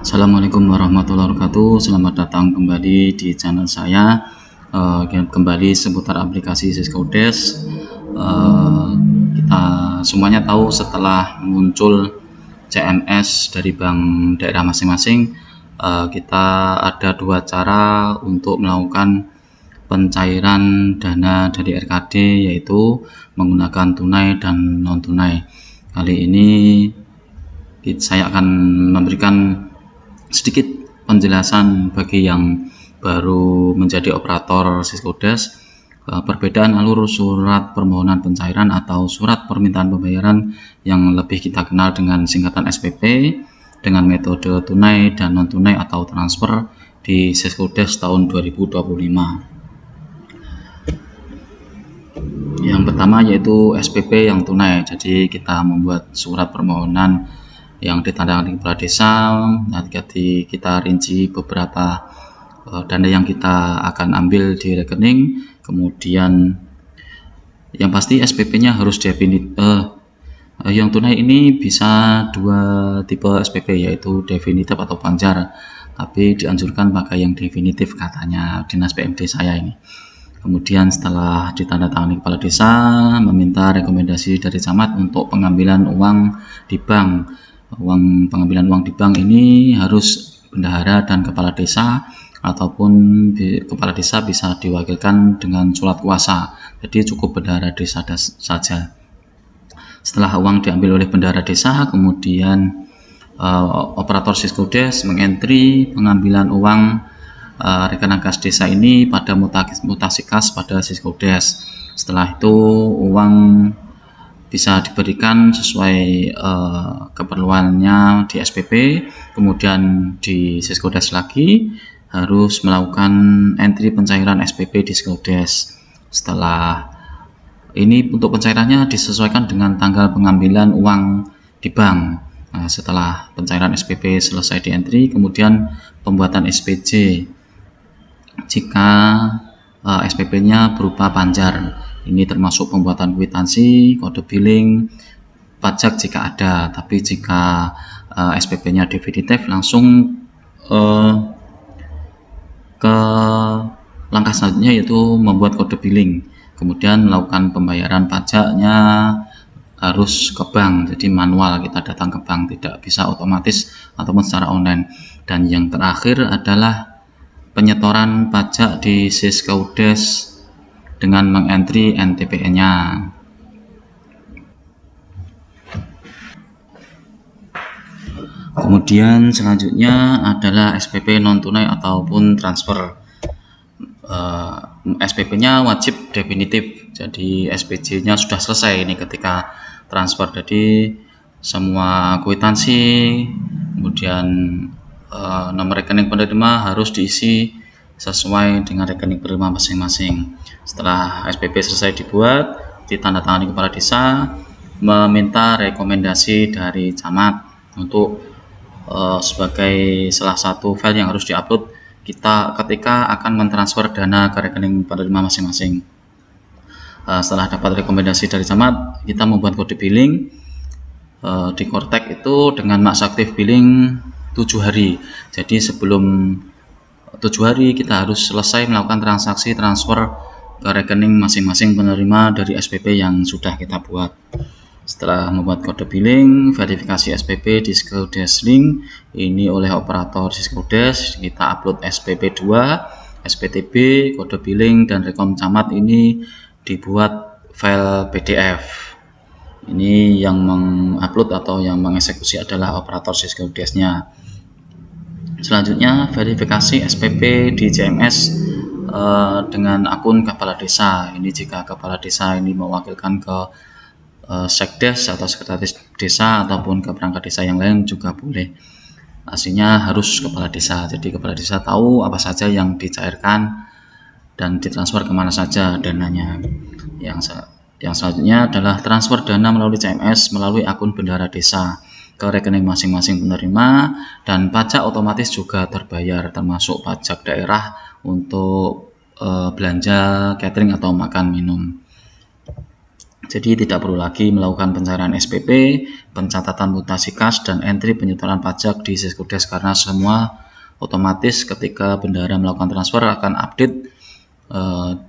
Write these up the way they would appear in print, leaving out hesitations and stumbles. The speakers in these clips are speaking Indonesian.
Assalamualaikum warahmatullahi wabarakatuh. Selamat datang kembali di channel saya. Kembali seputar aplikasi Syscodesk. Kita semuanya tahu setelah muncul CMS dari bank daerah masing-masing, kita ada dua cara untuk melakukan pencairan dana dari RKD, yaitu menggunakan tunai dan non tunai. Kali ini saya akan memberikan sedikit penjelasan bagi yang baru menjadi operator Syscodesk, perbedaan alur surat permohonan pencairan atau surat permintaan pembayaran yang lebih kita kenal dengan singkatan SPP dengan metode tunai dan non tunai atau transfer di Syscodesk tahun 2025. Yang pertama yaitu SPP yang tunai. Jadi kita membuat surat permohonan yang ditandai kepala desa. Nanti kita rinci beberapa dana yang kita akan ambil di rekening. Kemudian yang pasti SPP-nya harus definitif. Yang tunai ini bisa dua tipe SPP, yaitu definitif atau panjar, tapi dianjurkan pakai yang definitif katanya Dinas PMD saya ini. Kemudian setelah ditandatangani kepala desa, meminta rekomendasi dari camat untuk pengambilan uang di bank. Pengambilan uang di bank ini harus bendahara dan kepala desa, ataupun kepala desa bisa diwakilkan dengan surat kuasa. Jadi cukup bendahara desa saja. Setelah uang diambil oleh bendahara desa, kemudian operator Syscodesk mengentri pengambilan uang rekening kas desa ini pada mutasi kas pada Syscodesk. Setelah itu uang bisa diberikan sesuai keperluannya di SPP. Kemudian di Syscodesk lagi harus melakukan entry pencairan SPP di Syscodesk. Setelah ini untuk pencairannya disesuaikan dengan tanggal pengambilan uang di bank. Nah, setelah pencairan SPP selesai di entry, kemudian pembuatan SPJ jika SPP-nya berupa panjar. Ini termasuk pembuatan kwitansi, kode billing, pajak jika ada. Tapi jika SPP-nya definitif, langsung ke langkah selanjutnya, yaitu membuat kode billing. Kemudian melakukan pembayaran pajaknya harus ke bank, jadi manual, kita datang ke bank, tidak bisa otomatis ataupun secara online. Dan yang terakhir adalah penyetoran pajak di Syscodesk dengan mengentry NTPN-nya. Kemudian selanjutnya adalah SPP non tunai ataupun transfer. SPP-nya wajib definitif, jadi SPJ-nya sudah selesai ini ketika transfer. Jadi semua kwitansi, kemudian nomor rekening penerima harus diisi sesuai dengan rekening penerima masing-masing. Setelah SPP selesai dibuat, ditandatangani kepala desa, meminta rekomendasi dari camat untuk sebagai salah satu file yang harus diupload kita ketika akan mentransfer dana ke rekening penerima masing-masing. Setelah dapat rekomendasi dari camat, kita membuat kode billing di Kortek itu dengan masa aktif billing 7 hari. Jadi sebelum 7 hari kita harus selesai melakukan transaksi transfer ke rekening masing-masing penerima dari SPP yang sudah kita buat. Setelah membuat kode billing, verifikasi SPP di Syscodesk link ini oleh operator Syscodesk, kita upload SPP 2, SPTB, kode billing, dan rekom camat ini dibuat file PDF. Ini yang mengupload atau yang mengeksekusi adalah operator Syscodesk-nya. Selanjutnya verifikasi SPP di CMS dengan akun kepala desa. Ini jika kepala desa ini mewakilkan ke Sekdes atau sekretaris desa ataupun ke perangkat desa yang lain juga boleh. Aslinya harus kepala desa, jadi kepala desa tahu apa saja yang dicairkan dan ditransfer kemana saja dananya. Yang selanjutnya adalah transfer dana melalui CMS melalui akun bendahara desa ke rekening masing-masing penerima, dan pajak otomatis juga terbayar, termasuk pajak daerah untuk belanja catering atau makan minum. Jadi tidak perlu lagi melakukan pencairan SPP, pencatatan mutasi kas, dan entry penyetoran pajak di Siskudes karena semua otomatis ketika bendahara melakukan transfer akan update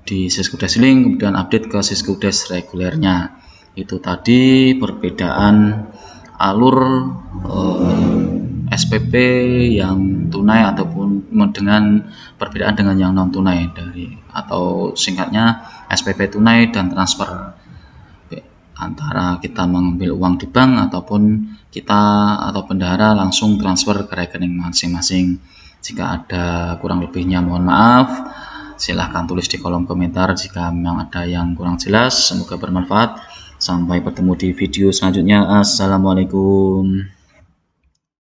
di Siskudes Link, kemudian update ke Siskudes regulernya. Itu tadi perbedaan alur SPP yang tunai ataupun dengan perbedaan dengan yang non tunai atau singkatnya SPP tunai dan transfer, antara kita mengambil uang di bank ataupun kita atau bendahara langsung transfer ke rekening masing-masing. Jika ada kurang lebihnya mohon maaf, silahkan tulis di kolom komentar jika memang ada yang kurang jelas. Semoga bermanfaat. Sampai bertemu di video selanjutnya. Assalamualaikum.